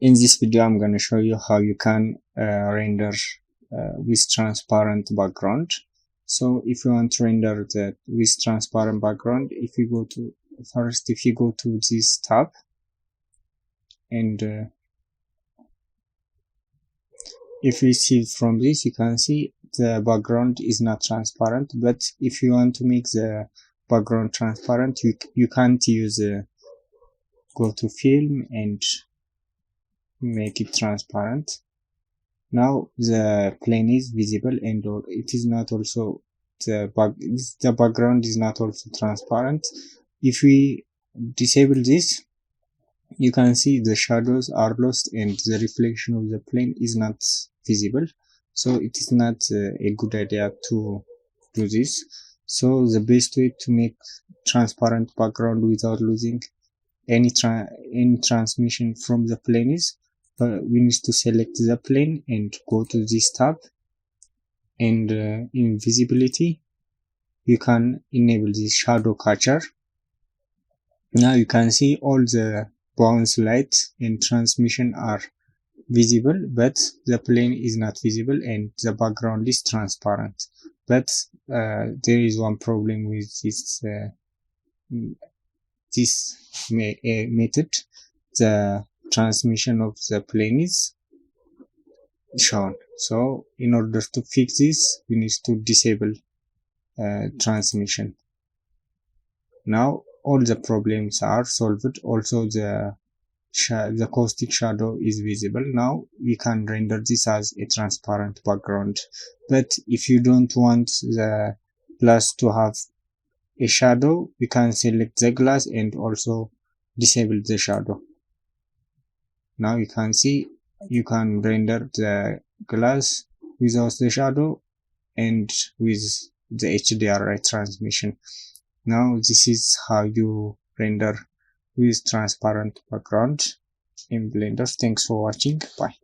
In this video, I'm going to show you how you can render with transparent background. So if you want to render that with transparent background, if you go to this tab and if you see from this, you can see the background is not transparent. But if you want to make the background transparent, you can't use go to film and make it transparent. Now the plane is visible and it is not also the background is not also transparent. If we disable this, you can see the shadows are lost and the reflection of the plane is not visible. So it is not a good idea to do this. So the best way to make transparent background without losing any transmission from the plane is we need to select the plane and go to this tab, and in visibility you can enable this shadow catcher. Now you can see all the bounce light and transmission are visible, but the plane is not visible and the background is transparent. But there is one problem with this method. The transmission of the plane is shown. So in order to fix this, we need to disable transmission. Now all the problems are solved. Also the caustic shadow is visible. Now we can render this as a transparent background. But if you don't want the glass to have a shadow, we can select the glass and also disable the shadow. Now you can see you can render the glass without the shadow and with the HDRI transmission. Now this is how you render with transparent background in Blender. Thanks for watching. Bye.